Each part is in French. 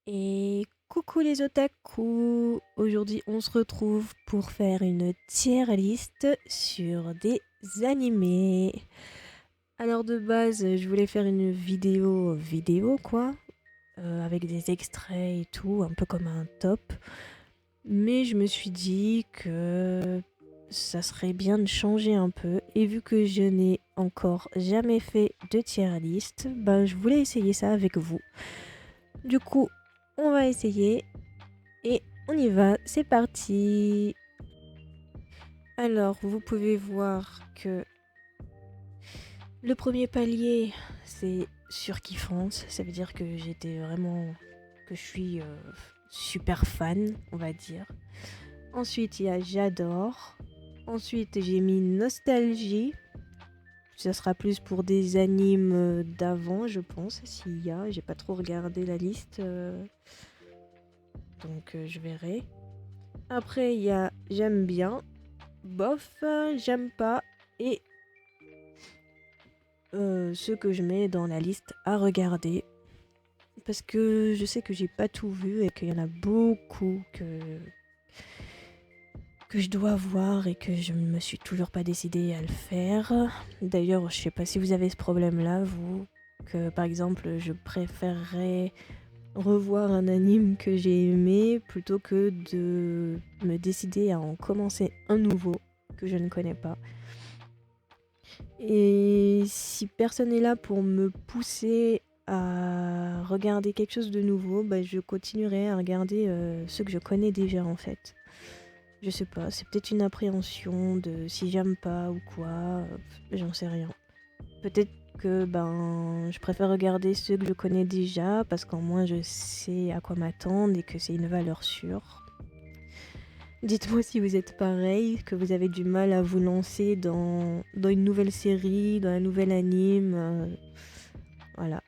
Et coucou les otaku! Aujourd'hui, on se retrouve pour faire une tier list sur des animés. Alors de base, je voulais faire une vidéo quoi, avec des extraits et tout, un peu comme un top. Mais je me suis dit que ça serait bien de changer un peu. Et vu que je n'ai encore jamais fait de tier list, ben je voulais essayer ça avec vous. Du coup, on va essayer. Et on y va, c'est parti. Alors, vous pouvez voir que le premier palier, c'est surkiffance. Ça veut dire que que je suis super fan, on va dire. Ensuite, il y a j'adore. Ensuite, j'ai mis nostalgie. Ça sera plus pour des animes d'avant, je pense, s'il y a. J'ai pas trop regardé la liste, donc je verrai. Après, il y a j'aime bien. Bof, j'aime pas. Et ceux que je mets dans la liste à regarder. Parce que je sais que j'ai pas tout vu et qu'il y en a beaucoup que je dois voir et que je ne me suis toujours pas décidée à le faire. D'ailleurs, je sais pas si vous avez ce problème-là, vous. Que par exemple, je préférerais revoir un anime que j'ai aimé plutôt que de me décider à en commencer un nouveau que je ne connais pas. Et si personne n'est là pour me pousser à regarder quelque chose de nouveau, bah, je continuerai à regarder ceux que je connais déjà en fait. Je sais pas, c'est peut-être une appréhension de si j'aime pas ou quoi, j'en sais rien. Peut-être que ben je préfère regarder ceux que je connais déjà parce qu'en moins je sais à quoi m'attendre et que c'est une valeur sûre. Dites-moi si vous êtes pareil, que vous avez du mal à vous lancer dans une nouvelle série, dans un nouvel anime. Voilà.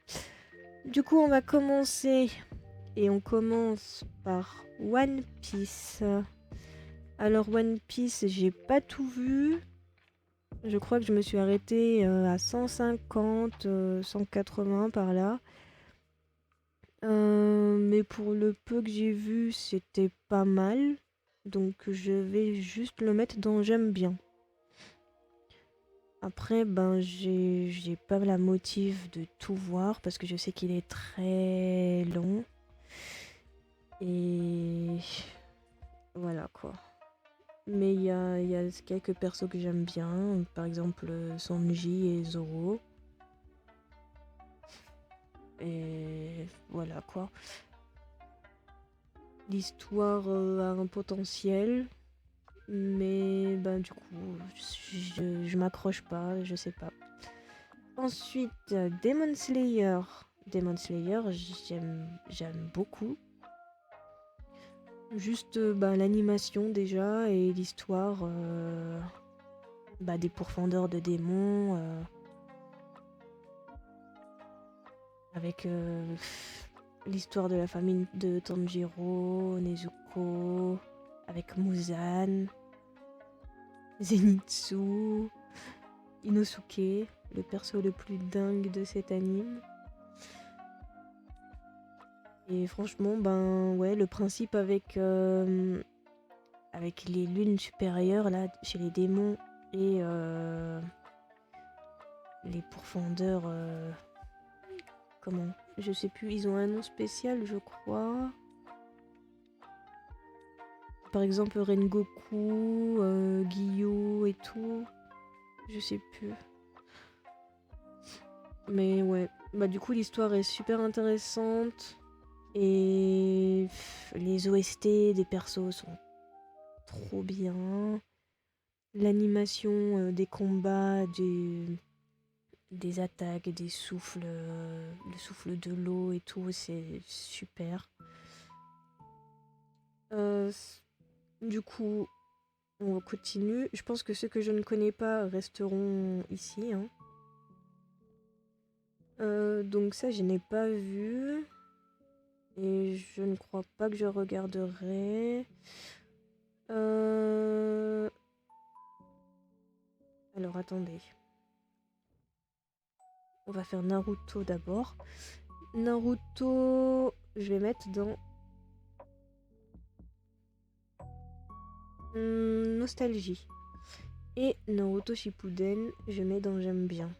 Du coup, on va commencer. Et on commence par One Piece. Alors, One Piece, j'ai pas tout vu. Je crois que je me suis arrêtée à 150, 180 par là. Mais pour le peu que j'ai vu, c'était pas mal. Donc je vais juste le mettre dans j'aime bien. Après, ben j'ai pas la motive de tout voir parce que je sais qu'il est très long. Et voilà quoi. Mais il y a quelques persos que j'aime bien. Par exemple, Sanji et Zoro. Et voilà quoi. L'histoire a un potentiel. Mais ben du coup, je m'accroche pas, je sais pas. Ensuite, Demon Slayer. Demon Slayer, j'aime beaucoup. Juste bah, l'animation déjà et l'histoire bah, des pourfendeurs de démons avec l'histoire de la famille de Tanjiro, Nezuko, avec Muzan, Zenitsu, Inosuke, le perso le plus dingue de cet anime. Et franchement, ben ouais, le principe avec les lunes supérieures là chez les démons et les pourfendeurs, comment? Je sais plus, ils ont un nom spécial, je crois. Par exemple, Rengoku, Guillot et tout. Je sais plus. Mais ouais, bah du coup l'histoire est super intéressante et les OST des persos sont trop bien. L'animation des combats, des attaques, des souffles, le souffle de l'eau et tout, c'est super. Euh, du coup, on continue. Je pense que ceux que je ne connais pas resteront ici, hein. Donc ça, je n'ai pas vu. Et je ne crois pas que je regarderai. Alors attendez. On va faire Naruto d'abord. Naruto. je vais mettre dans nostalgie. Et Naruto Shippuden, je mets dans j'aime bien.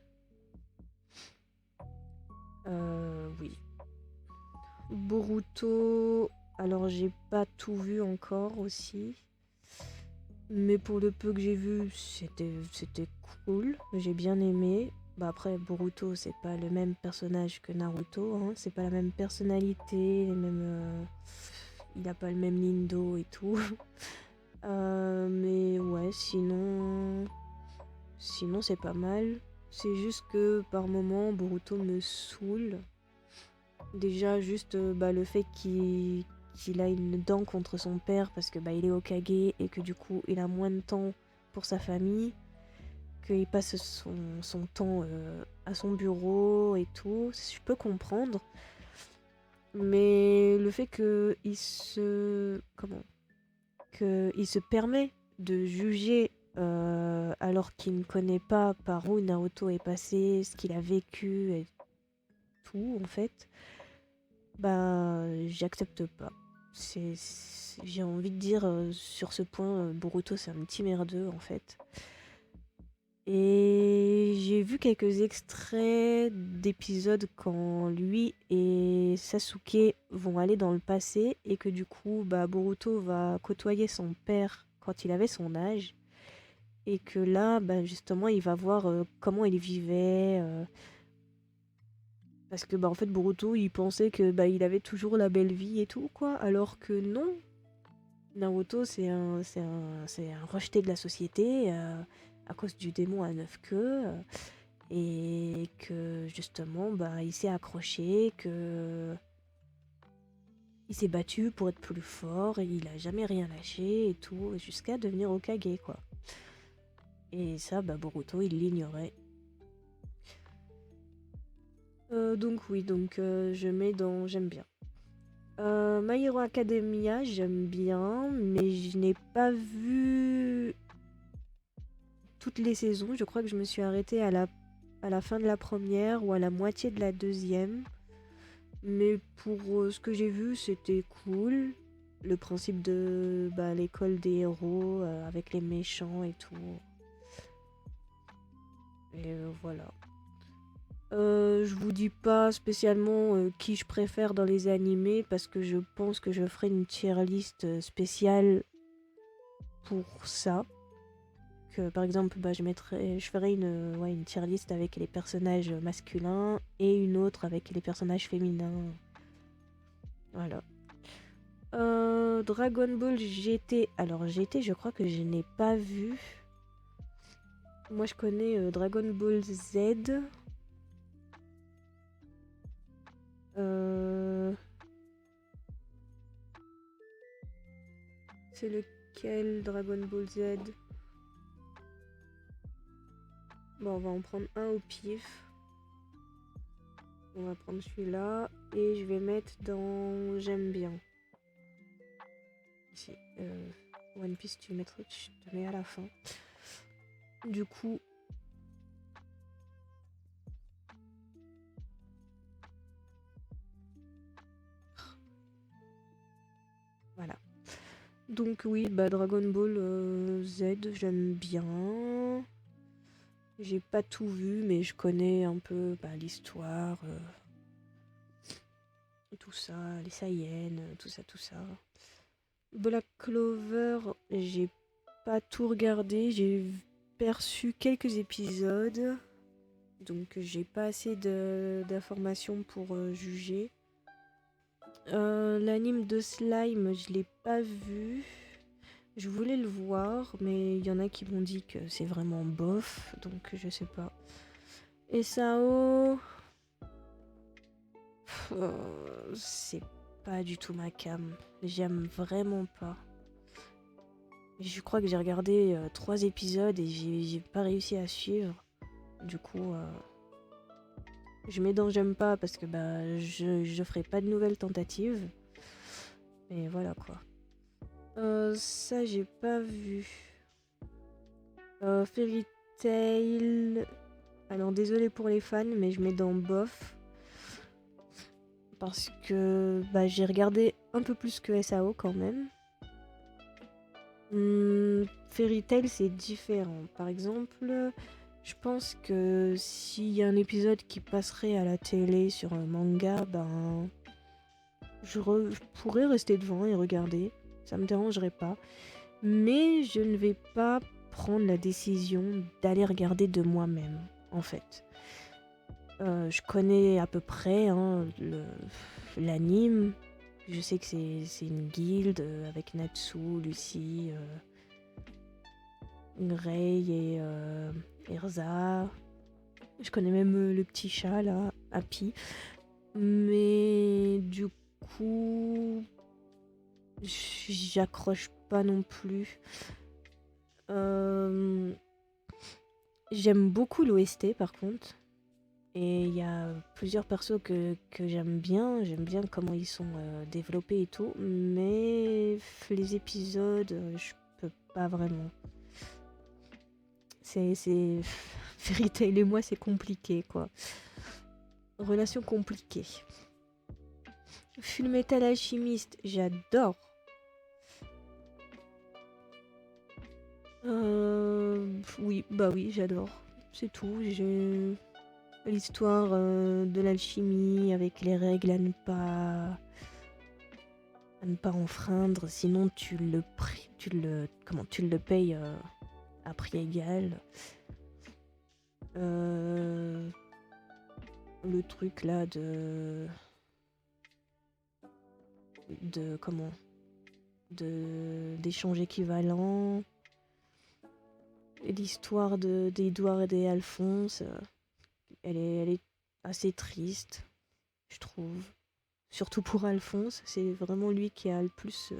Oui. Boruto, alors j'ai pas tout vu encore aussi. Mais pour le peu que j'ai vu, c'était cool. J'ai bien aimé. Bah après, Boruto, c'est pas le même personnage que Naruto. Hein. C'est pas la même personnalité, les mêmes, il a pas le même lindo et tout. Mais ouais, sinon c'est pas mal. C'est juste que par moment, Boruto me saoule. Déjà, juste le fait qu'il a une dent contre son père parce que il est Hokage et que du coup, il a moins de temps pour sa famille, qu'il passe son temps à son bureau et tout, je peux comprendre. Mais le fait qu'il se permet de juger alors qu'il ne connaît pas par où Naruto est passé, ce qu'il a vécu et tout, en fait, j'accepte pas. J'ai envie de dire sur ce point, Boruto c'est un petit merdeux en fait. Et j'ai vu quelques extraits d'épisodes quand lui et Sasuke vont aller dans le passé et que du coup Boruto va côtoyer son père quand il avait son âge et que là justement il va voir comment il vivait parce que en fait Boruto il pensait que il avait toujours la belle vie et tout quoi alors que non. Naruto c'est un rejeté de la société à cause du démon à 9 queues et que justement il s'est accroché, que il s'est battu pour être plus fort et il a jamais rien lâché et tout jusqu'à devenir Hokage quoi. Et ça Boruto il l'ignorait. Donc oui, je mets dans j'aime bien. My Hero Academia, j'aime bien, mais je n'ai pas vu toutes les saisons. Je crois que je me suis arrêtée à la fin de la première ou à la moitié de la deuxième. Mais pour ce que j'ai vu, c'était cool. Le principe de l'école des héros avec les méchants et tout. Et voilà. Je vous dis pas spécialement qui je préfère dans les animés parce que je pense que je ferai une tier list spéciale pour ça. Que par exemple, je ferai une tier list avec les personnages masculins et une autre avec les personnages féminins. Voilà. Dragon Ball GT. Alors GT, je crois que je n'ai pas vu. Moi, je connais Dragon Ball Z. C'est lequel Dragon Ball Z? Bon, on va en prendre un au pif. On va prendre celui-là. Et je vais mettre dans j'aime bien. Ici. One Piece, tu te mets à la fin. Du coup. Voilà. Donc oui, Dragon Ball Z, j'aime bien. J'ai pas tout vu, mais je connais un peu l'histoire. Tout ça, les Saiyans, tout ça, tout ça. Black Clover, j'ai pas tout regardé, j'ai perçu quelques épisodes, donc j'ai pas assez d'informations pour juger. L'anime de Slime, je l'ai pas vu. Je voulais le voir, mais il y en a qui m'ont dit que c'est vraiment bof, donc je sais pas. Et Sao, c'est pas du tout ma cam. J'aime vraiment pas. Je crois que j'ai regardé 3 épisodes et j'ai pas réussi à suivre. Du coup, je mets dans j'aime pas parce que je ferai pas de nouvelles tentatives. Et voilà quoi. Ça j'ai pas vu. Fairy Tail. Alors désolé pour les fans, mais je mets dans bof. parce que bah, j'ai regardé un peu plus que SAO quand même. Fairy Tail, c'est différent. Par exemple, je pense que s'il y a un épisode qui passerait à la télé sur un manga, ben, je pourrais rester devant et regarder. Ça me dérangerait pas. Mais je ne vais pas prendre la décision d'aller regarder de moi-même, en fait. Je connais à peu près hein, l'anime. Je sais que c'est une guilde avec Natsu, Lucy, Rei et Erza. Je connais même le petit chat là, Happy. Mais du coup, j'accroche pas non plus. J'aime beaucoup l'OST par contre. Et il y a plusieurs persos que j'aime bien. J'aime bien comment ils sont développés et tout. Mais les épisodes, je peux pas vraiment. C'est Fairy Tail et moi, c'est compliqué quoi. Relation compliquée. Fullmetal Alchemist, j'adore. Oui, bah oui, j'adore. C'est tout. J'ai l'histoire de l'alchimie avec les règles à ne pas enfreindre, sinon tu le payes à prix égal. Le truc là de comment d'échange équivalent. L'histoire d'Edouard et Alphonse, elle est assez triste, je trouve. Surtout pour Alphonse, c'est vraiment lui qui a le plus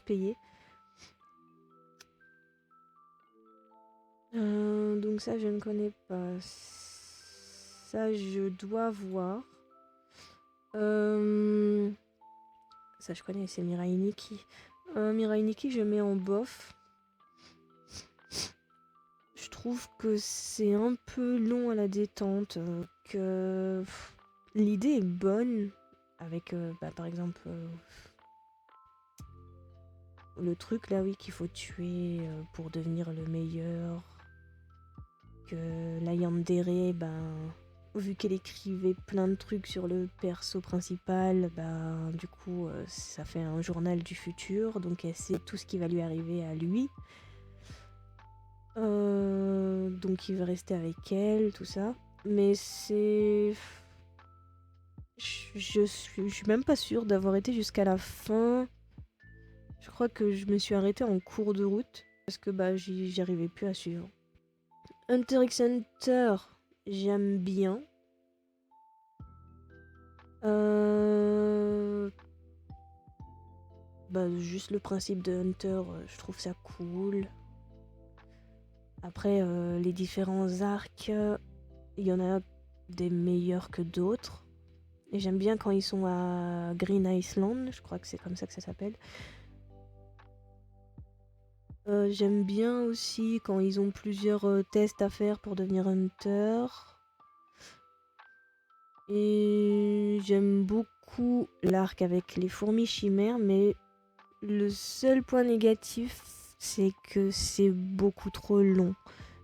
payé. Donc ça, je ne connais pas. Ça, je dois voir. Ça, je connais, c'est Mirai Nikki. Mirai Nikki, je mets en bof. Je trouve que c'est un peu long à la détente. Que l'idée est bonne. Avec, par exemple, le truc là, oui, qu'il faut tuer pour devenir le meilleur. Que la Yandere, ben, vu qu'elle écrivait plein de trucs sur le perso principal, ben, du coup, ça fait un journal du futur, donc elle sait tout ce qui va lui arriver à lui. Donc il veut rester avec elle, tout ça. Mais c'est... Je suis même pas sûre d'avoir été jusqu'à la fin. Je crois que je me suis arrêtée en cours de route, parce que bah, j'y arrivais plus à suivre. Hunter x Hunter, j'aime bien. Bah, juste le principe de Hunter, je trouve ça cool. Après, les différents arcs, il y en a des meilleurs que d'autres. Et j'aime bien quand ils sont à Green Island, je crois que c'est comme ça que ça s'appelle. J'aime bien aussi quand ils ont plusieurs tests à faire pour devenir Hunter. Et j'aime beaucoup l'arc avec les fourmis chimères, mais le seul point négatif, c'est que c'est beaucoup trop long.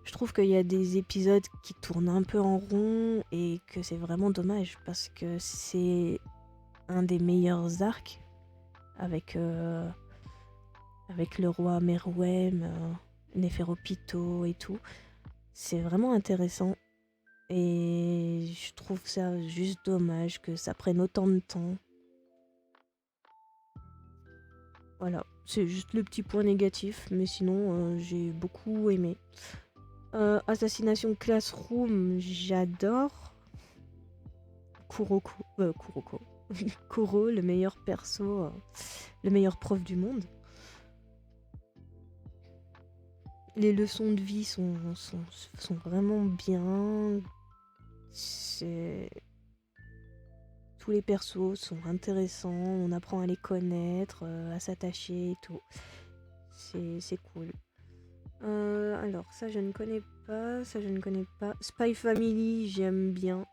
Je trouve qu'il y a des épisodes qui tournent un peu en rond et que c'est vraiment dommage parce que c'est un des meilleurs arcs avec, avec le roi Meruem, Néferopito et tout. C'est vraiment intéressant et je trouve ça juste dommage que ça prenne autant de temps. Voilà, c'est juste le petit point négatif, mais sinon j'ai beaucoup aimé. Assassination Classroom, j'adore. Kuroko. Kuro, le meilleur perso, le meilleur prof du monde. Les leçons de vie sont vraiment bien. Tous les persos sont intéressants, on apprend à les connaître, à s'attacher et tout. C'est cool. Alors, ça je ne connais pas, Spy Family, j'aime bien.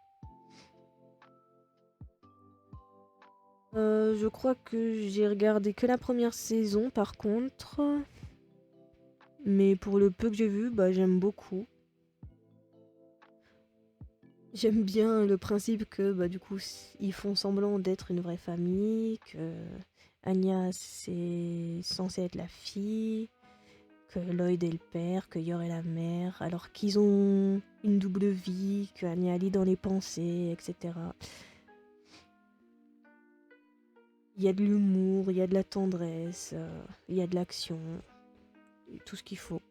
Je crois que j'ai regardé que la première saison par contre. Mais pour le peu que j'ai vu, bah j'aime beaucoup. J'aime bien le principe que bah du coup ils font semblant d'être une vraie famille, que Anya c'est censé être la fille, que Lloyd est le père, que Yor est la mère, alors qu'ils ont une double vie, que Anya lit dans les pensées, etc. Il y a de l'humour, il y a de la tendresse, il y a de l'action, tout ce qu'il faut.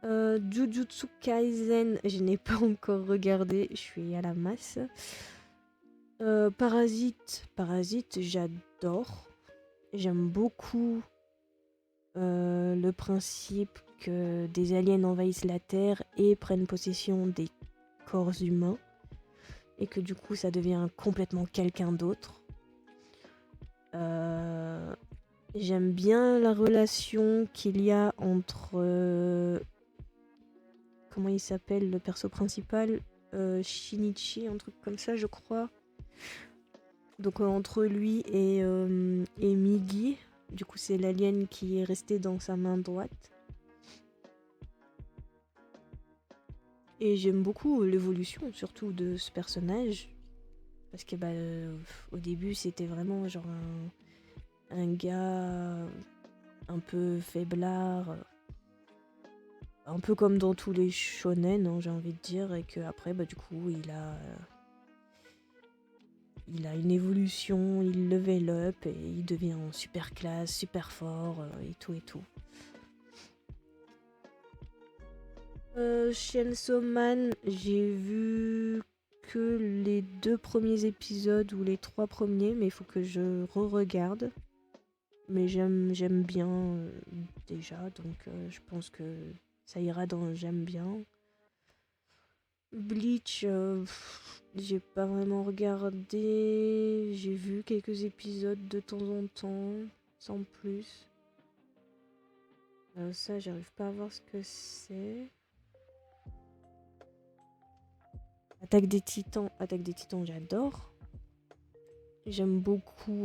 Jujutsu Kaisen, je n'ai pas encore regardé, je suis à la masse. Parasite, j'adore. J'aime beaucoup le principe que des aliens envahissent la Terre et prennent possession des corps humains. Et que du coup, ça devient complètement quelqu'un d'autre. J'aime bien la relation qu'il y a entre... comment il s'appelle, le perso principal, Shinichi, un truc comme ça, je crois. Donc entre lui et Migi, du coup c'est l'alien qui est resté dans sa main droite. Et j'aime beaucoup l'évolution surtout de ce personnage. Parce que au début c'était vraiment genre un gars un peu faiblard. Un peu comme dans tous les shonen, hein, j'ai envie de dire. Et qu'après du coup il a une évolution, il level up et il devient super classe, super fort et tout et tout. Chainsaw Man, j'ai vu que les 2 premiers épisodes ou les 3 premiers, mais il faut que je re-regarde. Mais j'aime bien déjà, donc je pense que ça ira dans j'aime bien. Bleach, j'ai pas vraiment regardé. J'ai vu quelques épisodes de temps en temps, sans plus. Ça, j'arrive pas à voir ce que c'est. Attaque des Titans, j'adore. J'aime beaucoup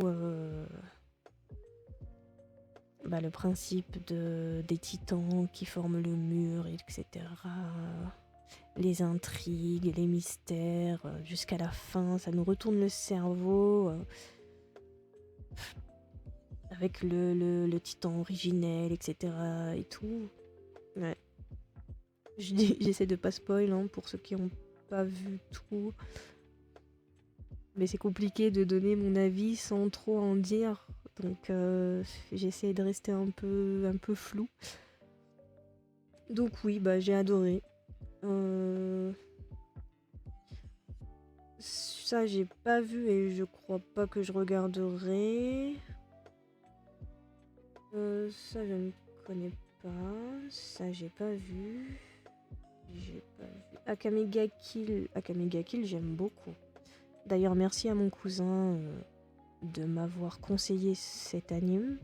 le principe des titans qui forment le mur, etc. Les intrigues, les mystères, jusqu'à la fin, ça nous retourne le cerveau. Avec le titan originel, etc. et tout. Ouais. J'essaie de pas spoil pour ceux qui ont pas vu tout. Mais c'est compliqué de donner mon avis sans trop en dire. Donc j'essaie de rester un peu flou. Donc oui, j'ai adoré. Ça j'ai pas vu et je crois pas que je regarderai. Ça je ne connais pas. Ça j'ai pas vu. Akame ga Kill, j'aime beaucoup. D'ailleurs, merci à mon cousin de m'avoir conseillé cet anime.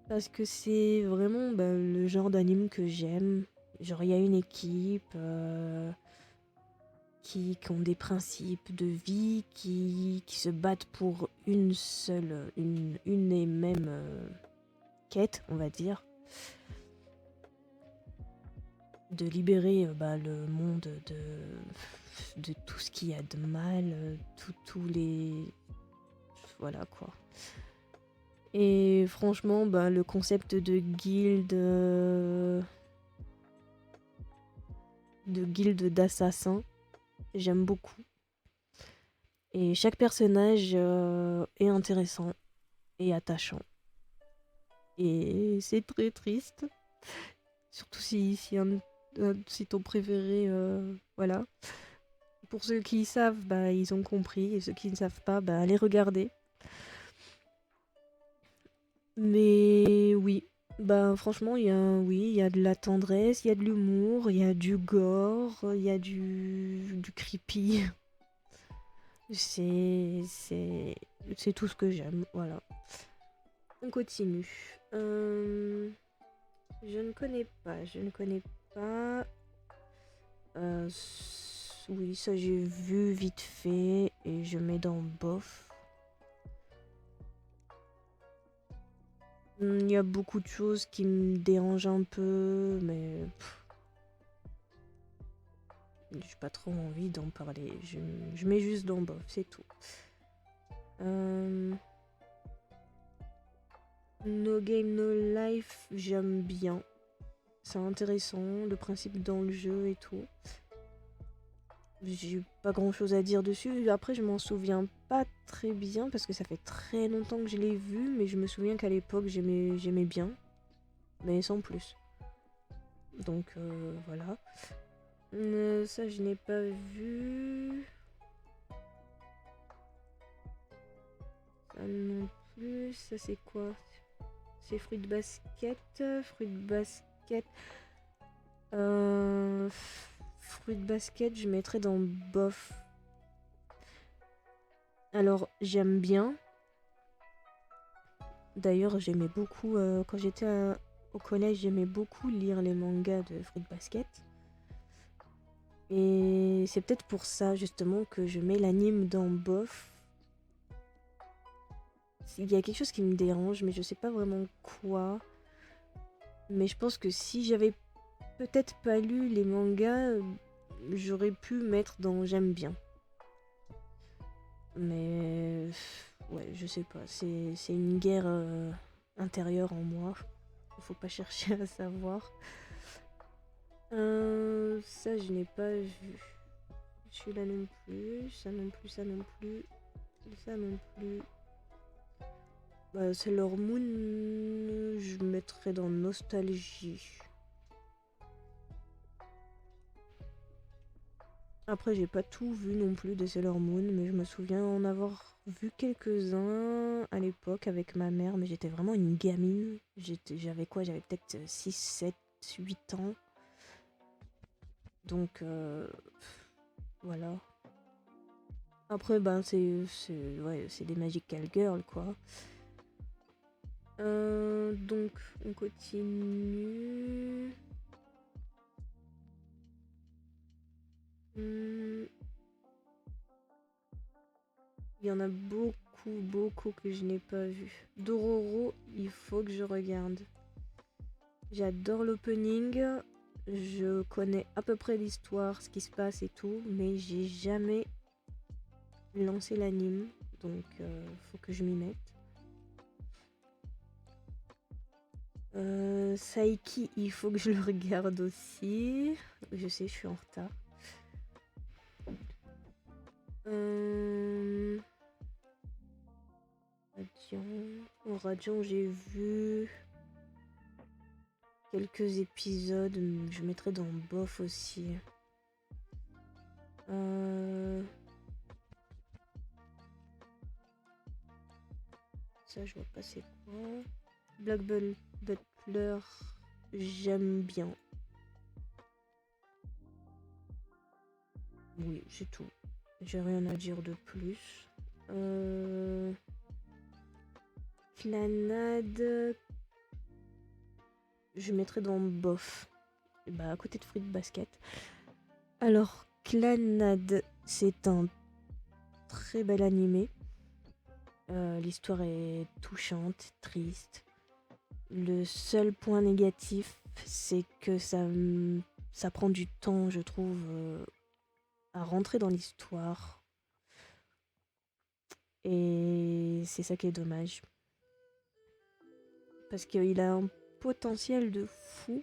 Parce que c'est vraiment le genre d'anime que j'aime. Genre, il y a une équipe qui ont des principes de vie, qui se battent pour une et même quête, on va dire. De libérer le monde de tout ce qu'il y a de mal, tous les... Voilà quoi. Et franchement, le concept de guilde d'assassins, j'aime beaucoup. Et chaque personnage est intéressant et attachant. Et c'est très triste. Surtout si ton préféré, voilà. Pour ceux qui savent, ils ont compris. Et ceux qui ne savent pas, allez regarder. Mais oui, franchement, il y a de la tendresse, il y a de l'humour, il y a du gore, il y a du creepy. C'est tout ce que j'aime, voilà. On continue. Je ne connais pas. Oui, ça j'ai vu vite fait et je mets dans bof. Il y a beaucoup de choses qui me dérangent un peu, mais j'ai pas trop envie d'en parler. Je mets juste dans bof, c'est tout. No Game No Life, j'aime bien. C'est intéressant, le principe dans le jeu et tout. J'ai pas grand chose à dire dessus. Après, je m'en souviens pas très bien parce que ça fait très longtemps que je l'ai vu, mais je me souviens qu'à l'époque j'aimais bien, mais sans plus. Donc voilà. Ça, je n'ai pas vu. Ça non plus. Ça, c'est quoi? C'est Fruit Basket. Fruit Basket. Fruit Basket, je mettrais dans bof. Alors, j'aime bien. D'ailleurs, j'aimais beaucoup, quand j'étais au collège, j'aimais beaucoup lire les mangas de Fruit Basket. Et c'est peut-être pour ça, justement, que je mets l'anime dans bof. Il y a quelque chose qui me dérange, mais je sais pas vraiment quoi. Mais je pense que si j'avais peut-être pas lu les mangas, j'aurais pu mettre dans j'aime bien. Mais ouais, je sais pas. C'est une guerre intérieure en moi. Faut pas chercher à savoir. Ça, je n'ai pas vu. Celui-là non plus. Ça non plus, ça non plus. Ça non plus. Bah, Sailor Moon, je mettrais dans nostalgie. Après, j'ai pas tout vu non plus de Sailor Moon, mais je me souviens en avoir vu quelques-uns à l'époque avec ma mère, mais j'étais vraiment une gamine. J'avais quoi? J'avais peut-être 6, 7, 8 ans. Donc, voilà. Après, ben, ouais, c'est des Magical Girls, quoi. Donc, on continue. Il y en a beaucoup, beaucoup que je n'ai pas vu. Dororo, il faut que je regarde. J'adore l'opening. Je connais à peu près l'histoire, ce qui se passe et tout, mais j'ai jamais lancé l'anime. Donc, faut que je m'y mette. Saiki, il faut que je le regarde aussi. Je sais, je suis en retard. Radiant, j'ai vu quelques épisodes. Je mettrai dans bof aussi. Ça, je vois pas c'est quoi. Black Butler, j'aime bien. Oui, c'est tout. J'ai rien à dire de plus. Clanade, je mettrais dans bof. Bah, à côté de Fruit Basket. Alors, Clanade, c'est un très bel animé. L'histoire est touchante, triste. Le seul point négatif, c'est que ça prend du temps, je trouve, à rentrer dans l'histoire. Et c'est ça qui est dommage. Parce qu'il a un potentiel de fou,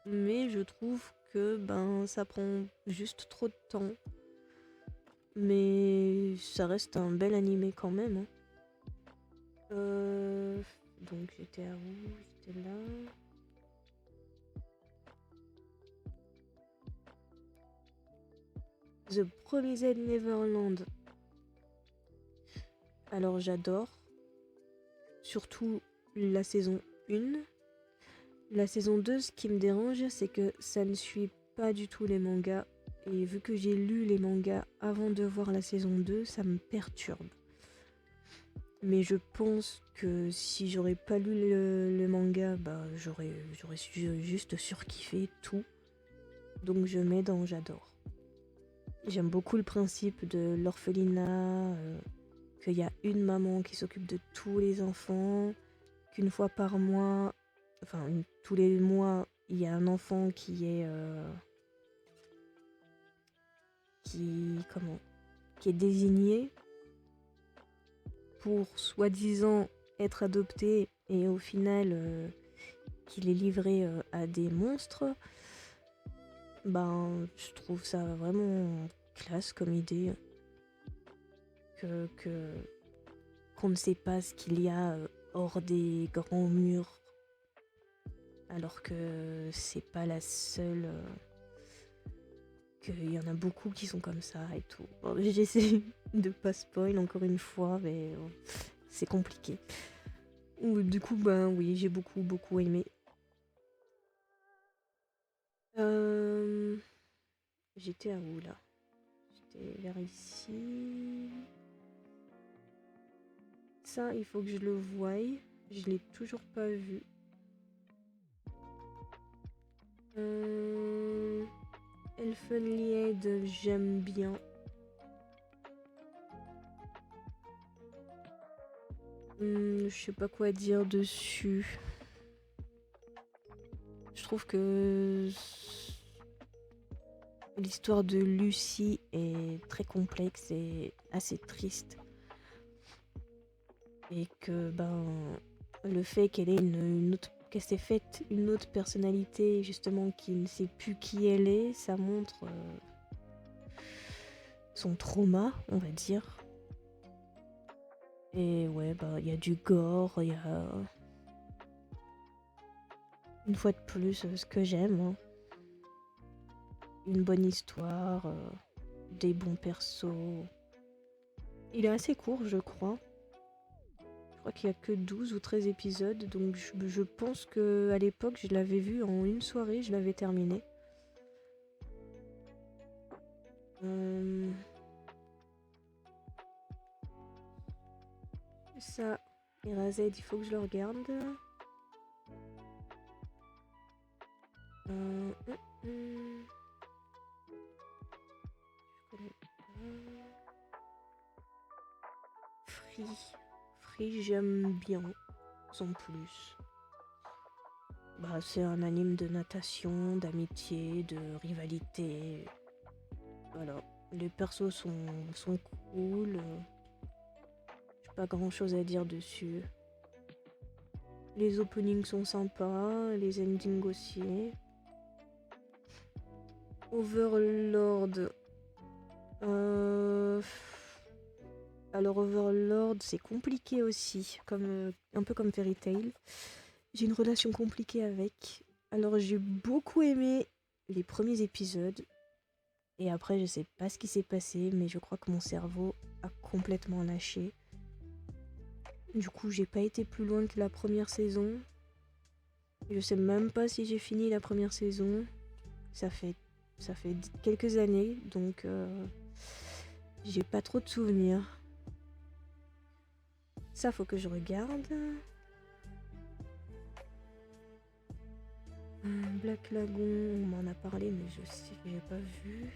mais je trouve que ça prend juste trop de temps. Mais ça reste un bel animé quand même. Hein. Donc j'étais à où? J'étais là. The Promised Neverland. Alors j'adore. Surtout la saison 1. La saison 2, ce qui me dérange, c'est que ça ne suit pas du tout les mangas. Et vu que j'ai lu les mangas avant de voir la saison 2, ça me perturbe. Mais je pense que si j'aurais pas lu le manga, j'aurais juste surkiffé tout. Donc je mets dans j'adore. J'aime beaucoup le principe de l'orphelinat, qu'il y a une maman qui s'occupe de tous les enfants, qu'une fois par mois, enfin tous les mois, il y a un enfant comment, qui est désigné pour soi-disant être adopté et au final qu'il est livré à des monstres. Ben, je trouve ça vraiment classe comme idée que qu'on ne sait pas ce qu'il y a hors des grands murs, alors que c'est pas la seule. Qu'il y en a beaucoup qui sont comme ça et tout. Bon, j'essaie de pas spoil encore une fois, mais c'est compliqué. Du coup, ben oui, j'ai beaucoup aimé. J'étais à où là? J'étais vers ici. Ça, il faut que je le voie. Je l'ai toujours pas vu. Elfenlied, j'aime bien. Je sais pas quoi dire dessus. Je trouve que l'histoire de Lucie est très complexe et assez triste. Et que le fait qu'elle ait qu'elle s'est faite une autre personnalité justement qui ne sait plus qui elle est, ça montre son trauma, on va dire. Et ouais, il y a du gore, il y a une fois de plus ce que j'aime, hein. Une bonne histoire, des bons persos. Il est assez court, je crois. Je crois qu'il y a que 12 ou 13 épisodes, donc je pense que à l'époque, je l'avais vu en une soirée, je l'avais terminé. Ça, Erased, il faut que je le regarde. Je connais pas. Free, j'aime bien, sans plus. C'est un anime de natation, d'amitié, de rivalité. Voilà, les persos sont cool. J'ai pas grand chose à dire dessus. Les openings sont sympas, les endings aussi. Overlord. Alors Overlord, c'est compliqué aussi, un peu comme Fairy Tail. J'ai une relation compliquée avec. Alors j'ai beaucoup aimé les premiers épisodes. Et après, je sais pas ce qui s'est passé, mais je crois que mon cerveau a complètement lâché. Du coup, j'ai pas été plus loin que la première saison. Je sais même pas si j'ai fini la première saison. Ça fait quelques années, donc j'ai pas trop de souvenirs. Ça, faut que je regarde. Black Lagoon, on m'en a parlé, mais je sais que j'ai pas vu.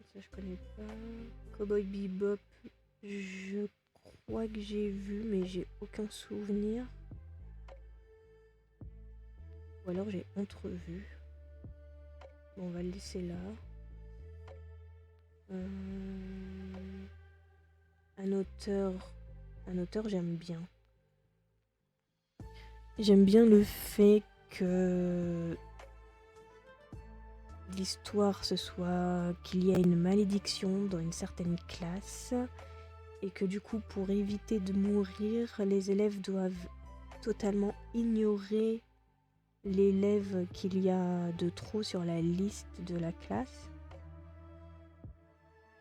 Ça, je connais pas. Cowboy Bebop, je crois que j'ai vu, mais j'ai aucun souvenir. Ou alors j'ai entrevu. Bon, on va le laisser là. Un auteur, j'aime bien. J'aime bien le fait que l'histoire ce soit qu'il y a une malédiction dans une certaine classe et que du coup pour éviter de mourir, les élèves doivent totalement ignorer l'élève qu'il y a de trop sur la liste de la classe.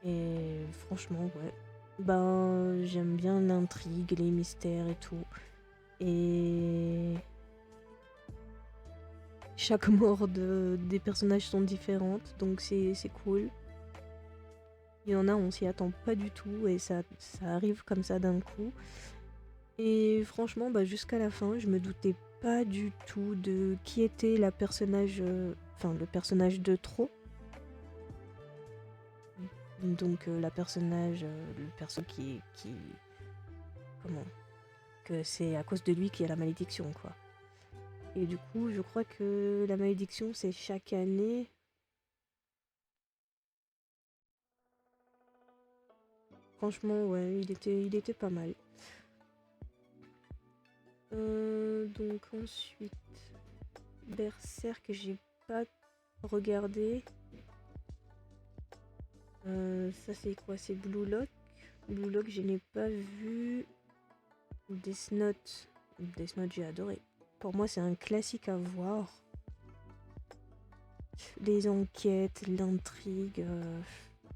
Et franchement, ouais. J'aime bien l'intrigue, les mystères et tout. Et chaque mort des personnages sont différentes, donc c'est cool. Il y en a, on s'y attend pas du tout et ça arrive comme ça d'un coup. Et franchement, jusqu'à la fin, je me doutais pas du tout de qui était le personnage de trop. Donc la personnage, le perso qui... Comment? Que c'est à cause de lui qu'il y a la malédiction, quoi. Et du coup, je crois que la malédiction, c'est chaque année. Franchement, ouais, il était pas mal. Donc ensuite, Berserk, j'ai pas regardé. Ça c'est quoi? C'est Blue Lock. Blue Lock, je n'ai pas vu. Death Note. Death Note, j'ai adoré. Pour moi, c'est un classique à voir. Les enquêtes, l'intrigue,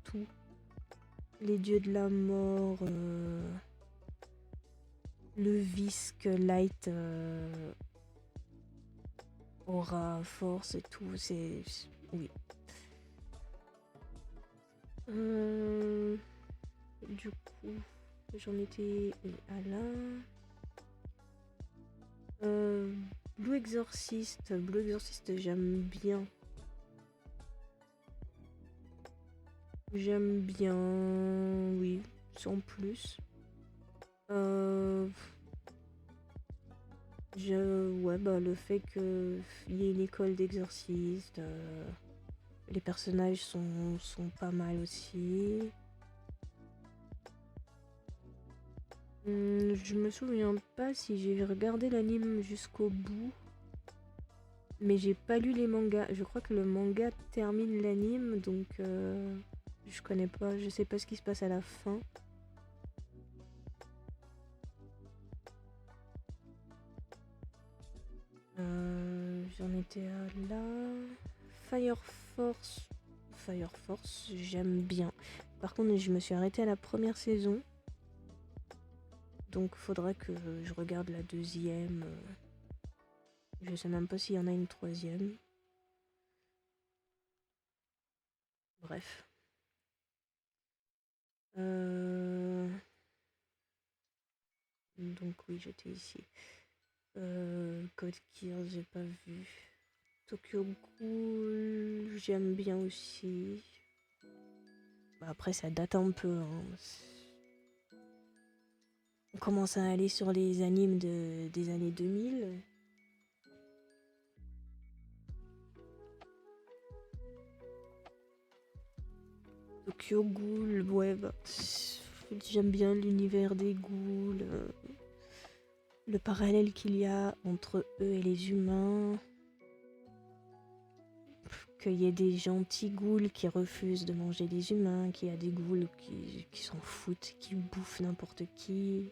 tout. Les dieux de la mort, le vice que Light aura force et tout, c'est... Oui. Du coup, j'en étais à là. Blue Exorcist, j'aime bien. J'aime bien, oui, sans plus. Ouais, bah le fait qu'il y ait une école d'exorcistes, les personnages sont pas mal aussi. Je me souviens pas si j'ai regardé l'anime jusqu'au bout, mais j'ai pas lu les mangas. Je crois que le manga termine l'anime, donc je connais pas, je sais pas ce qui se passe à la fin. J'en étais à là. Fire Force, j'aime bien. Par contre, je me suis arrêtée à la première saison. Donc faudra que je regarde la deuxième. Je sais même pas s'il y en a une troisième. Bref. Donc oui, j'étais ici. Code Geass, j'ai pas vu. Tokyo Ghoul, j'aime bien aussi. Bah, après, ça date un peu. Hein. On commence à aller sur les animes des années 2000. Tokyo Ghoul, ouais, bah, j'aime bien l'univers des ghouls, le parallèle qu'il y a entre eux et les humains. Qu'il y ait des gentils ghouls qui refusent de manger les humains, qu'il y a des ghouls qui s'en foutent, qui bouffent n'importe qui.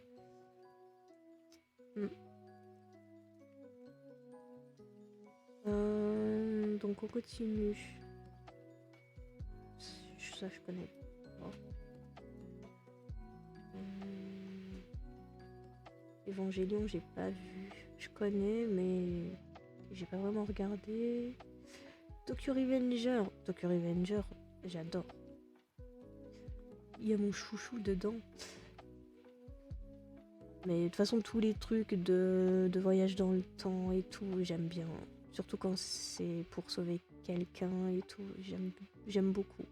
Donc on continue. Ça je connais pas. Evangelion j'ai pas vu. Je connais mais j'ai pas vraiment regardé. Tokyo Revenger, j'adore. Il y a mon chouchou dedans. Mais de toute façon, tous les trucs de voyage dans le temps et tout, j'aime bien. Surtout quand c'est pour sauver quelqu'un et tout, j'aime beaucoup.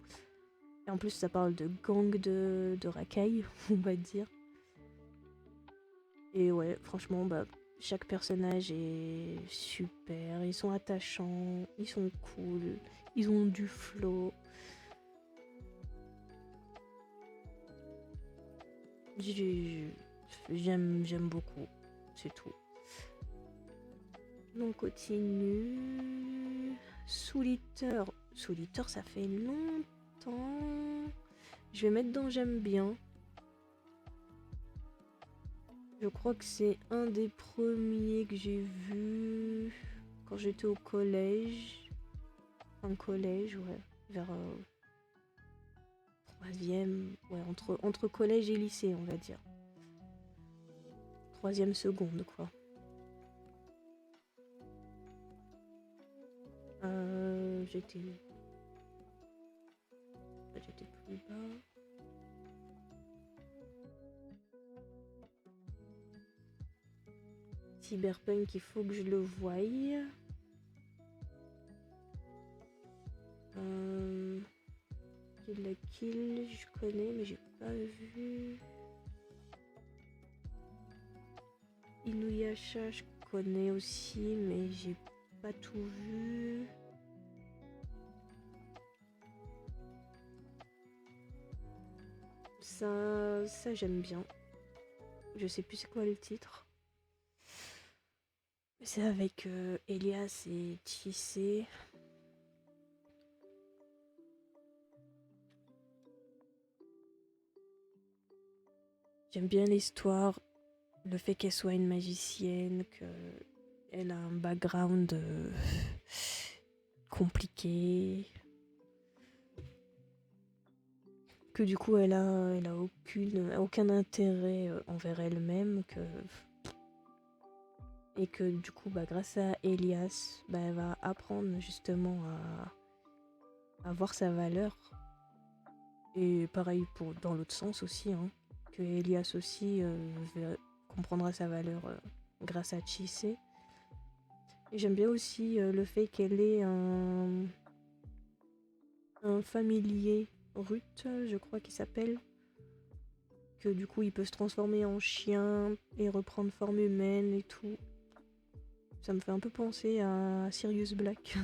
Et en plus, ça parle de gang de racailles, on va dire. Et ouais, franchement, bah, chaque personnage est super. Ils sont attachants, ils sont cool, ils ont du flow. J'aime beaucoup, c'est tout. On continue. Souliter, ça fait longtemps. Je vais mettre dans j'aime bien. Je crois que c'est un des premiers que j'ai vu quand j'étais au collège. Un collège, ouais, vers troisième, ouais, entre collège et lycée, on va dire. Troisième seconde, quoi. J'étais plus bas. Cyberpunk, il faut que je le voie. Kill la Kill, je connais, mais j'ai pas vu. Inuyasha, je connais aussi, mais j'ai pas tout vu. Ça j'aime bien. Je sais plus c'est quoi le titre. C'est avec Elias et Chise. J'aime bien l'histoire, le fait qu'elle soit une magicienne, qu'elle a un background compliqué, que du coup elle a aucun intérêt envers elle-même, et que du coup grâce à Elias, elle va apprendre justement à voir sa valeur. Et pareil dans l'autre sens aussi, hein, que Elias aussi comprendra sa valeur grâce à Chise. Et j'aime bien aussi le fait qu'elle ait un familier, Ruth, je crois qu'il s'appelle, que du coup il peut se transformer en chien et reprendre forme humaine et tout. Ça me fait un peu penser à Sirius Black.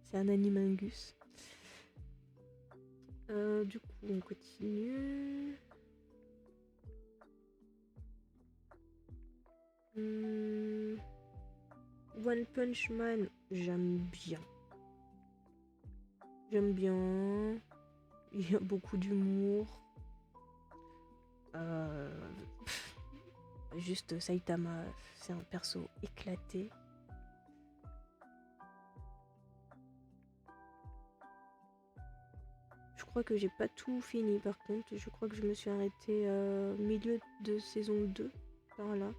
C'est un animingus. Du coup on continue. One Punch Man, j'aime bien. J'aime bien. Il y a beaucoup d'humour. Juste Saitama, c'est un perso éclaté. Je crois que j'ai pas tout fini par contre. Je crois que je me suis arrêtée milieu de saison 2, par là.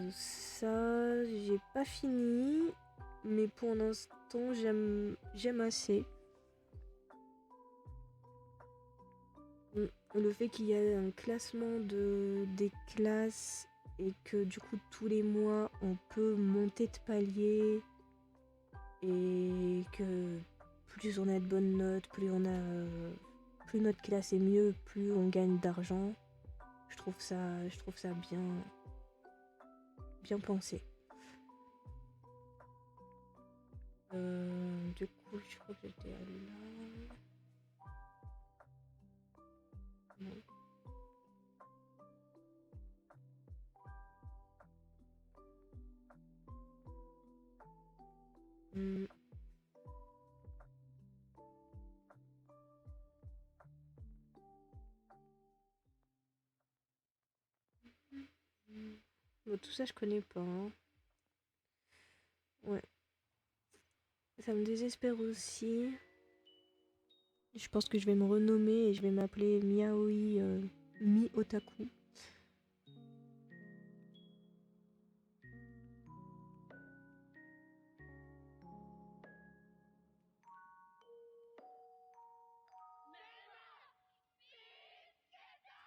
Ça, j'ai pas fini, mais pour l'instant, j'aime assez. Le fait qu'il y ait un classement des classes et que du coup tous les mois on peut monter de palier et que plus on a de bonnes notes, plus notre classe est mieux, plus on gagne d'argent. Je trouve ça bien pensé. Du coup, je crois que j'étais là. Non. Bon, tout ça, je connais pas. Hein. Ouais. Ça me désespère aussi. Je pense que je vais me renommer et je vais m'appeler Miaoi Mi Otaku.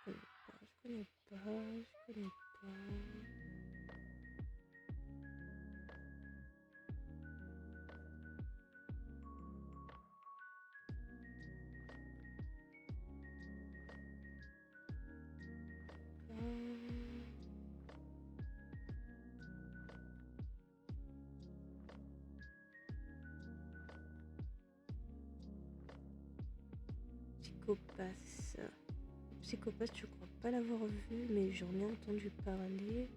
Je connais pas. Psychopathe, je crois pas l'avoir vu, mais j'en ai entendu parler.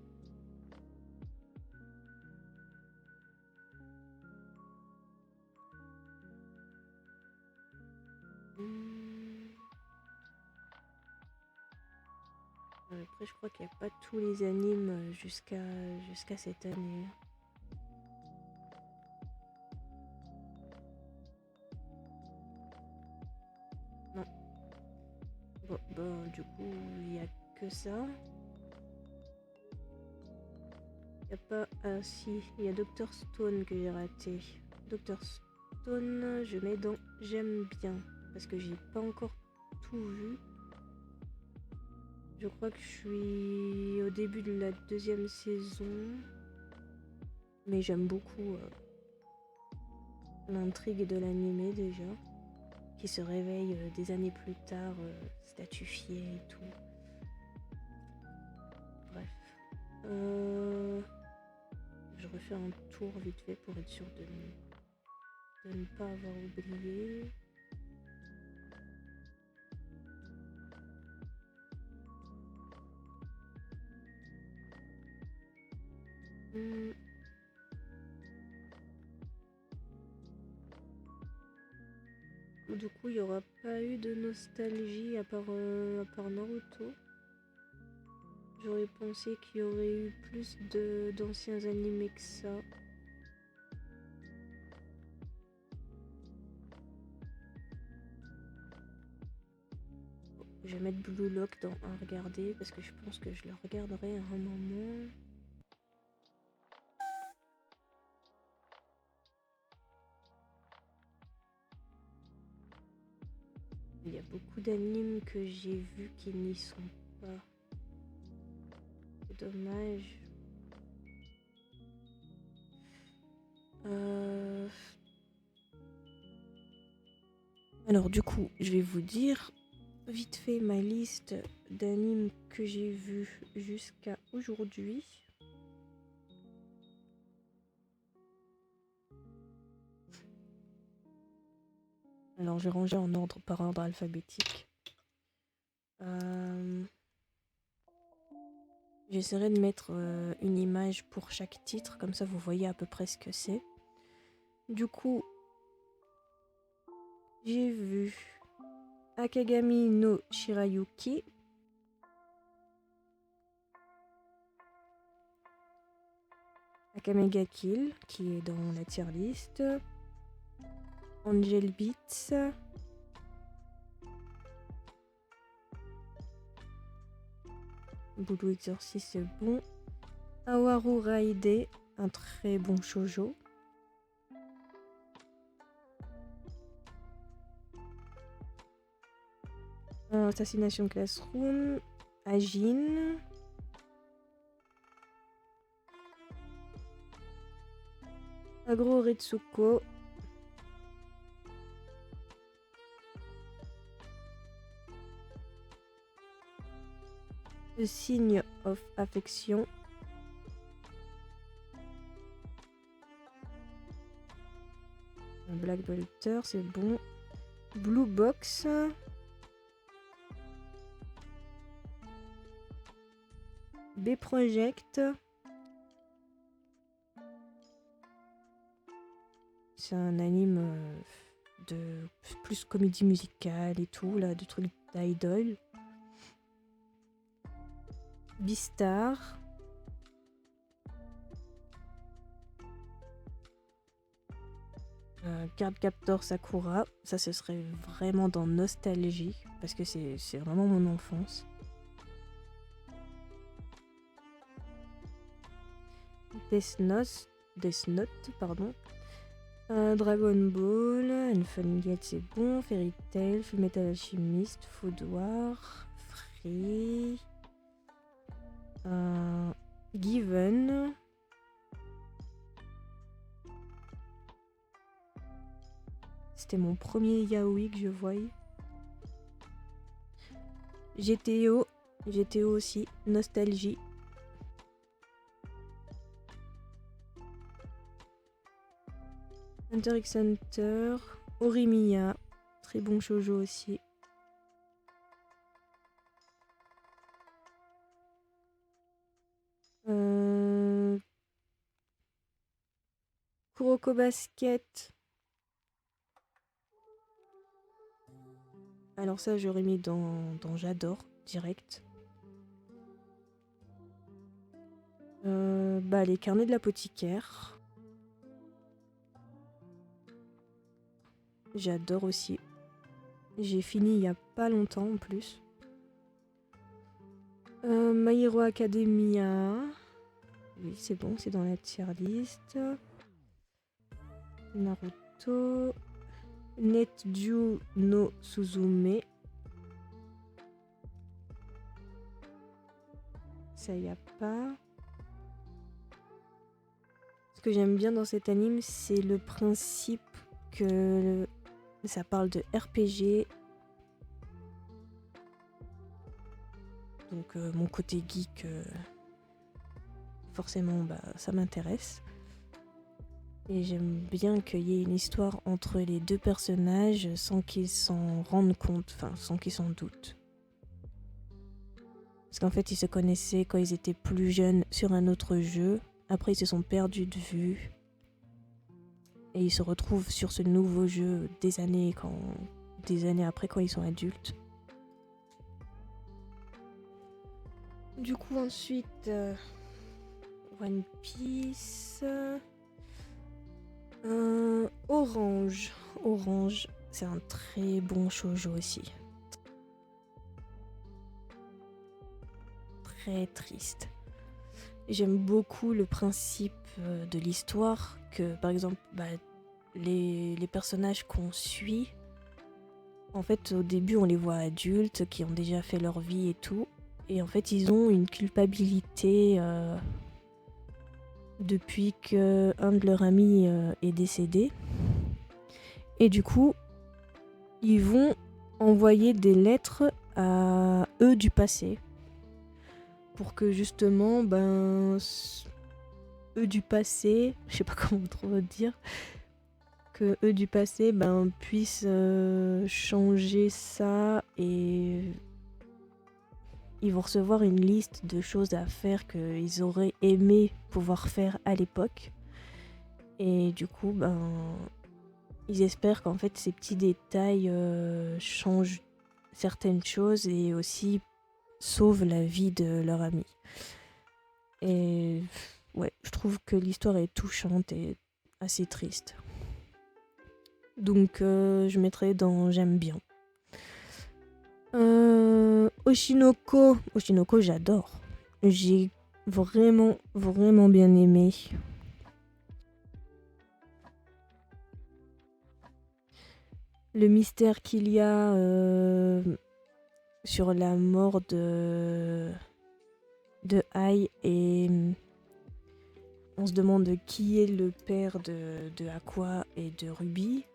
Après, je crois qu'il n'y a pas tous les animes jusqu'à cette année. Non. Bon, du coup, il n'y a que ça. Il n'y a pas... Ah si, il y a Dr Stone que j'ai raté. Dr Stone, je mets dans j'aime bien. Parce que j'ai pas encore tout vu. Je crois que je suis au début de la 2e saison. mais j'aime beaucoup l'intrigue de l'anime déjà, qui se réveille des années plus tard, statufié et tout. Bref. Je refais un tour vite fait pour être sûr de ne pas avoir oublié. Du coup, il n'y aura pas eu de nostalgie à part Naruto. J'aurais pensé qu'il y aurait eu plus d'anciens animés que ça. Je vais mettre Blue Lock dans à regarder parce que je pense que je le regarderai à un moment. Il y a beaucoup d'animes que j'ai vus qui n'y sont pas. C'est dommage. Alors du coup, je vais vous dire vite fait ma liste d'animes que j'ai vus jusqu'à aujourd'hui. Alors je vais ranger en ordre par ordre alphabétique. J'essaierai de mettre une image pour chaque titre, comme ça vous voyez à peu près ce que c'est. Du coup, j'ai vu Akagami no Shirayuki. Akamega Kill, qui est dans la tier list. Angel Beats. Blue Exorcist, c'est bon. Awaru Raide, un très bon shoujo. Assassination Classroom. Ajin. Agro Retsuko. The Sign of Affection. Black Bolter, c'est bon. Blue Box. B-Project. C'est un anime de plus comédie musicale et tout, là, de trucs d'idol. Beastar. Cardcaptor Sakura. Ça, ce serait vraiment dans nostalgie, parce que c'est vraiment mon enfance. Death Note, pardon. Dragon Ball, Unfurled, c'est bon. Fairy Tail, Fullmetal Alchemist, Food War, Free, Given. C'était mon premier yaoi que je voyais. GTO aussi, nostalgie. Hunter x Hunter, Orimiya, très bon shoujo aussi. Kuroko Basket. Alors ça, j'aurais mis dans J'adore, direct. Les carnets de l'apothicaire. J'adore aussi. J'ai fini il y a pas longtemps en plus. My Hero Academia. Oui, c'est bon, c'est dans la tier list. Naruto. Netju no Suzume. Ça y a pas. Ce que j'aime bien dans cet anime, c'est le principe que ça parle de RPG. Donc mon côté geek, forcément, ça m'intéresse. Et j'aime bien qu'il y ait une histoire entre les deux personnages sans qu'ils s'en rendent compte, enfin sans qu'ils s'en doutent. Parce qu'en fait, ils se connaissaient quand ils étaient plus jeunes sur un autre jeu. Après, ils se sont perdus de vue. Et ils se retrouvent sur ce nouveau jeu des années après, quand ils sont adultes. Du coup, ensuite, One Piece. Orange. Orange, c'est un très bon shoujo aussi. Très triste. J'aime beaucoup le principe de l'histoire, que par exemple, les personnages qu'on suit, en fait, au début, on les voit adultes, qui ont déjà fait leur vie et tout. Et en fait, ils ont une culpabilité depuis qu'un de leurs amis est décédé. Et du coup, ils vont envoyer des lettres à eux du passé. Pour que justement, eux du passé, je sais pas comment trop dire, que eux du passé puissent changer ça, et ils vont recevoir une liste de choses à faire qu'ils auraient aimé pouvoir faire à l'époque. Et du coup, ils espèrent qu'en fait ces petits détails changent certaines choses et aussi sauvent la vie de leur ami. Et ouais, je trouve que l'histoire est touchante et assez triste. Donc je mettrais dans j'aime bien. Oshinoko. Oshinoko, j'adore. J'ai vraiment, vraiment bien aimé. Le mystère qu'il y a sur la mort de Ai, et on se demande qui est le père de Aqua et de Ruby.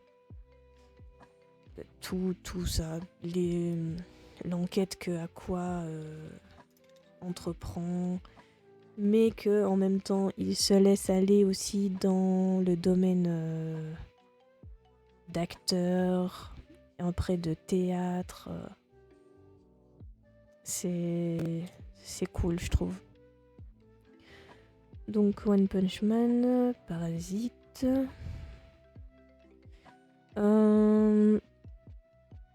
Tout ça, l'enquête que Aqua entreprend, mais que en même temps il se laisse aller aussi dans le domaine d'acteur, après de théâtre. C'est cool, je trouve. Donc One Punch Man, Parasite.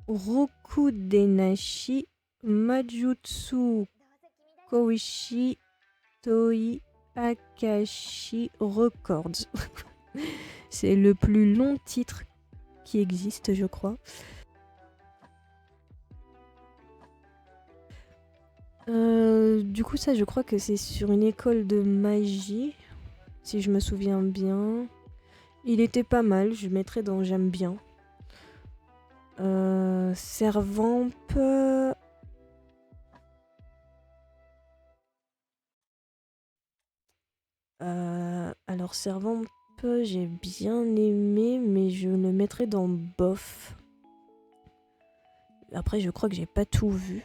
Roku Denashi Majutsu Koishi Toi Akashi Records. C'est le plus long titre qui existe, je crois. Du coup, ça, je crois que c'est sur une école de magie, si je me souviens bien. Il était pas mal, je mettrais dans j'aime bien. Servamp. Alors Servamp, j'ai bien aimé, mais je le mettrais dans bof. Après, je crois que j'ai pas tout vu.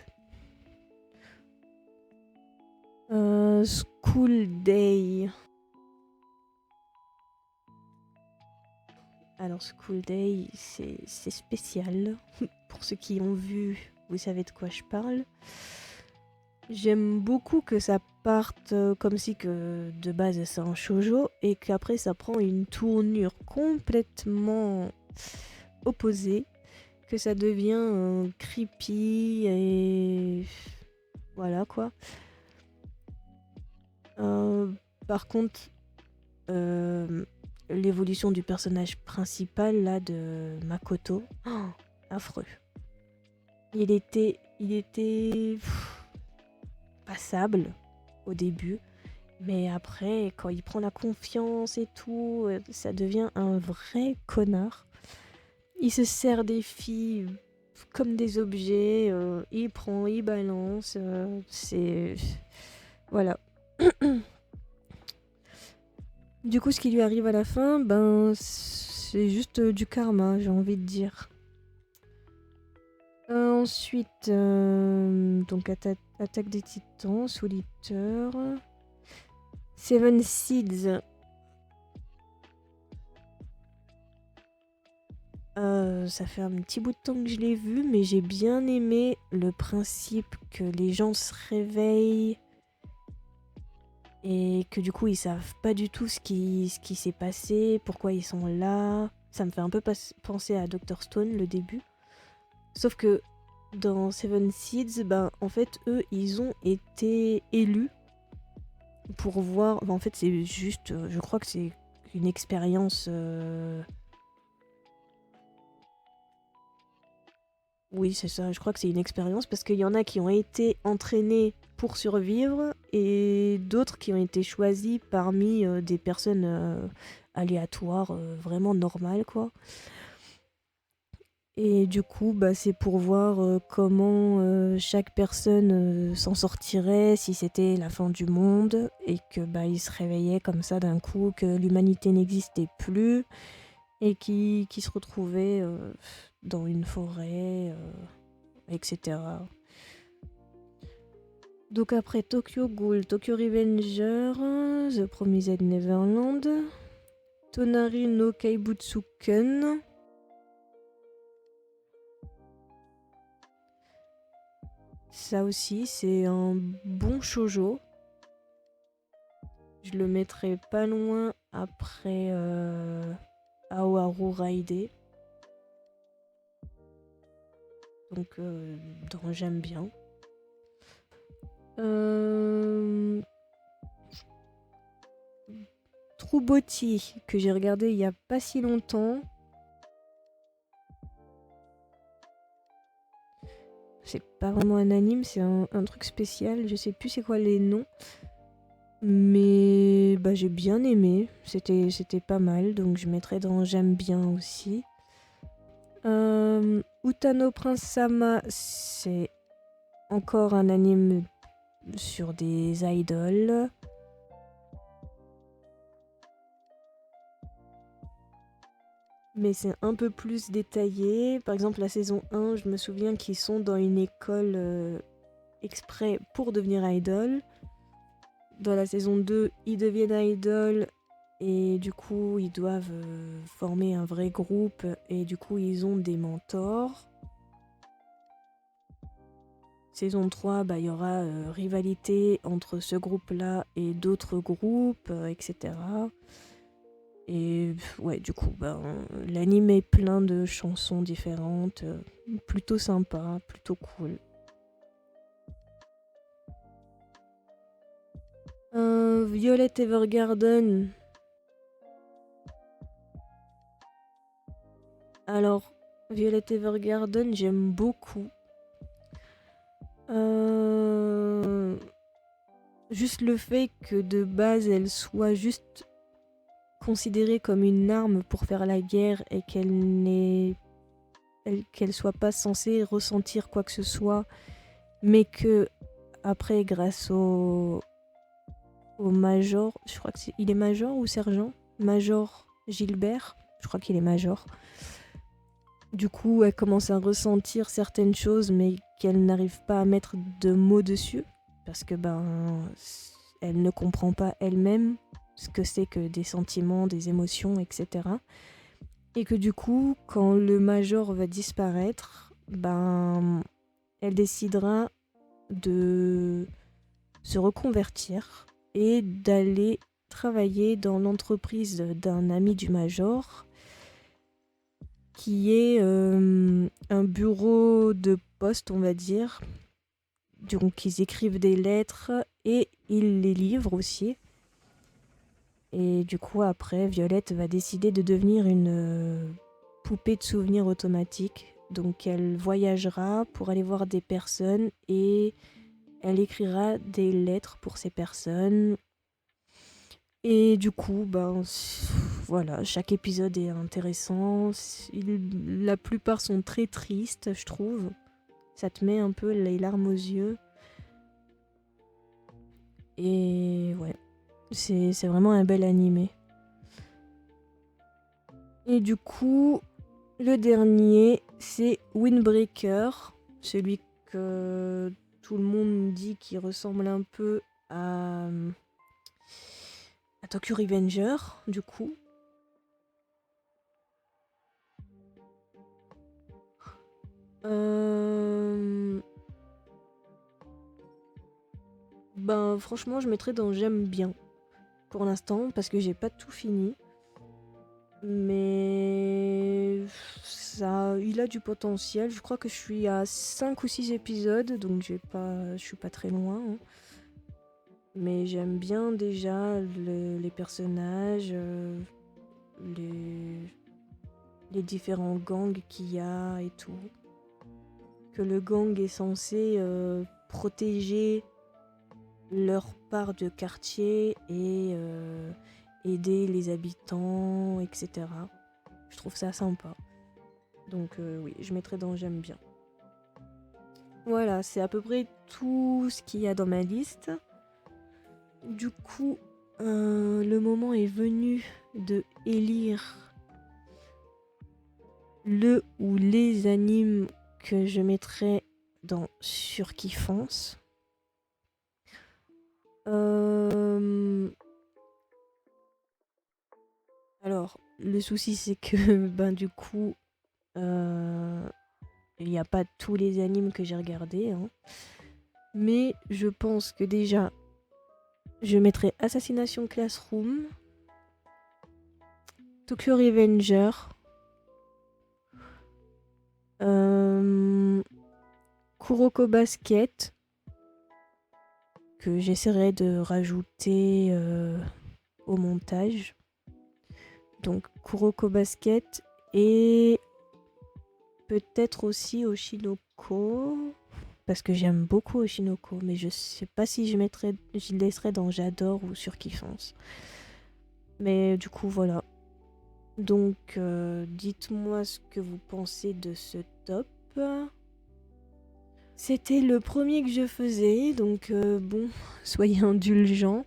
School Day. Alors School Day, c'est spécial. Pour ceux qui ont vu, vous savez de quoi je parle. J'aime beaucoup que ça parte comme si que de base c'est un shoujo et qu'après ça prend une tournure complètement opposée, que ça devient creepy et voilà quoi. Par contre, l'évolution du personnage principal là de Makoto, affreux. Il était passable au début, mais après quand il prend la confiance et tout, ça devient un vrai connard. Il se sert des filles comme des objets, il prend, il balance, c'est... Voilà. Du coup, ce qui lui arrive à la fin, ben, c'est juste du karma, j'ai envie de dire. Ensuite, donc Attaque des Titans, Solitaire. Seven Seeds. Ça fait un petit bout de temps que je l'ai vu, mais j'ai bien aimé le principe que les gens se réveillent et que du coup ils savent pas du tout ce qui s'est passé, pourquoi ils sont là. Ça me fait un peu penser à Dr. Stone le début. Sauf que dans Seven Seeds, ben en fait eux ils ont été élus pour voir. Ben, en fait c'est juste, je crois que c'est une expérience. Oui, c'est ça. Je crois que c'est une expérience parce qu'il y en a qui ont été entraînés pour survivre et d'autres qui ont été choisis parmi des personnes aléatoires, vraiment normales, quoi. Et du coup, bah, c'est pour voir comment chaque personne s'en sortirait si c'était la fin du monde et que bah, ils se réveillaient comme ça d'un coup, que l'humanité n'existait plus et qui se retrouvaient dans une forêt, etc. Donc après Tokyo Ghoul, Tokyo Revenger, The Promised Neverland, Tonari no Kaibutsuken. Ça aussi, c'est un bon shoujo. Je le mettrai pas loin après Aoharu Raide. Donc, j'aime bien. True Beauty, que j'ai regardé il y a pas si longtemps. C'est pas vraiment un anime, c'est un truc spécial. Je sais plus c'est quoi les noms. Mais bah, j'ai bien aimé. C'était pas mal, donc je mettrai dans j'aime bien aussi. Utano Prince Sama, c'est encore un anime sur des idoles. Mais c'est un peu plus détaillé. Par exemple, la saison 1, je me souviens qu'ils sont dans une école exprès pour devenir idol. Dans la saison 2, ils deviennent idol et du coup, ils doivent former un vrai groupe et du coup, ils ont des mentors. Saison 3, bah, il y aura rivalité entre ce groupe-là et d'autres groupes, etc. Et ouais, du coup, bah, l'anime est plein de chansons différentes, plutôt sympa, plutôt cool. Violet Evergarden. Alors, Violet Evergarden, j'aime beaucoup. Juste le fait que de base elle soit juste considérée comme une arme pour faire la guerre et qu'elle soit pas censée ressentir quoi que ce soit, mais que après grâce au major, je crois que il est major ou sergent, Major Gilbert, je crois qu'il est major. Du coup, elle commence à ressentir certaines choses, mais qu'elle n'arrive pas à mettre de mots dessus, parce que elle ne comprend pas elle-même ce que c'est que des sentiments, des émotions, etc. Et que du coup, quand le major va disparaître, elle décidera de se reconvertir et d'aller travailler dans l'entreprise d'un ami du major qui est un bureau de poste, on va dire. Donc ils écrivent des lettres et ils les livrent aussi. Et du coup après, Violette va décider de devenir une poupée de souvenirs automatique. Donc elle voyagera pour aller voir des personnes et elle écrira des lettres pour ces personnes. Et du coup, voilà, chaque épisode est intéressant. La plupart sont très tristes, je trouve. Ça te met un peu les larmes aux yeux. Et ouais, c'est vraiment un bel animé. Et du coup, le dernier, c'est Windbreaker, celui que tout le monde dit qui ressemble un peu à, à Tokyo Revenger, du coup. Ben franchement, je mettrais dans j'aime bien pour l'instant parce que j'ai pas tout fini. Mais ça, il a du potentiel. Je crois que je suis à 5 ou 6 épisodes, donc je suis pas très loin, hein. Mais j'aime bien déjà les personnages, les, les différents gangs qu'il y a et tout. Que le gang est censé protéger leur part de quartier et aider les habitants, etc. Je trouve ça sympa. Donc oui, je mettrai dans j'aime bien. Voilà, c'est à peu près tout ce qu'il y a dans ma liste. Du coup, le moment est venu de élire le ou les animes que je mettrais dans Surkiffance. Alors, le souci c'est que ben du coup, il n'y a pas tous les animes que j'ai regardés, hein. Mais je pense que déjà, je mettrais Assassination Classroom, Tokyo Revenger, Kuroko Basket, que j'essaierai de rajouter au montage. Donc Kuroko Basket et peut-être aussi Oshinoko, parce que j'aime beaucoup Oshinoko, mais je sais pas si je le laisserai dans J'adore ou Surkiffance. Mais du coup voilà. Donc dites-moi ce que vous pensez de ce top. C'était le premier que je faisais, donc bon, soyez indulgents.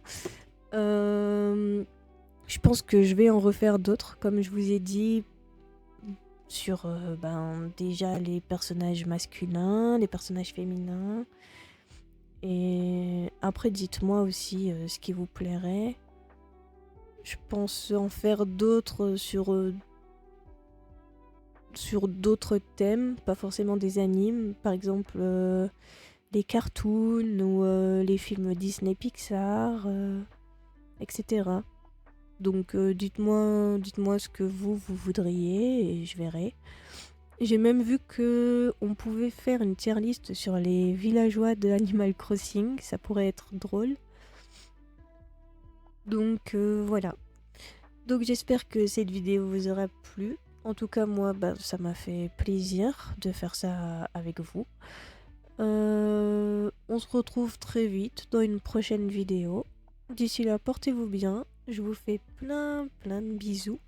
Je pense que je vais en refaire d'autres, comme je vous ai dit, sur déjà les personnages masculins, les personnages féminins. Et après, dites-moi aussi ce qui vous plairait. Je pense en faire d'autres sur d'autres thèmes, pas forcément des animes. Par exemple, les cartoons ou les films Disney Pixar, etc. Donc dites-moi ce que vous voudriez et je verrai. J'ai même vu que on pouvait faire une tier list sur les villageois de Animal Crossing, ça pourrait être drôle. Donc voilà. Donc j'espère que cette vidéo vous aura plu. En tout cas moi ça m'a fait plaisir de faire ça avec vous. On se retrouve très vite dans une prochaine vidéo. D'ici là, portez-vous bien. Je vous fais plein de bisous.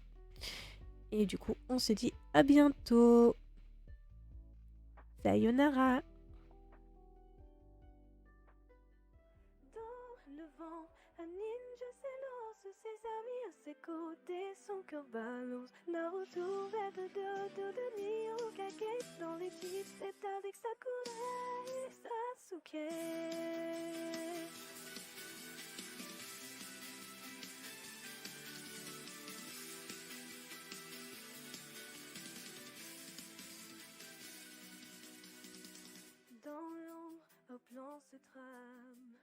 Et du coup, on se dit à bientôt. Sayonara. Dans le vent, un ninja s'élance, ses amis à ses côtés, son cœur balance. Naruto vers de dos de Nihokage. Dans les tips, c'est avec Sakura et Sasuke. Dans l'ombre, au plan se trame.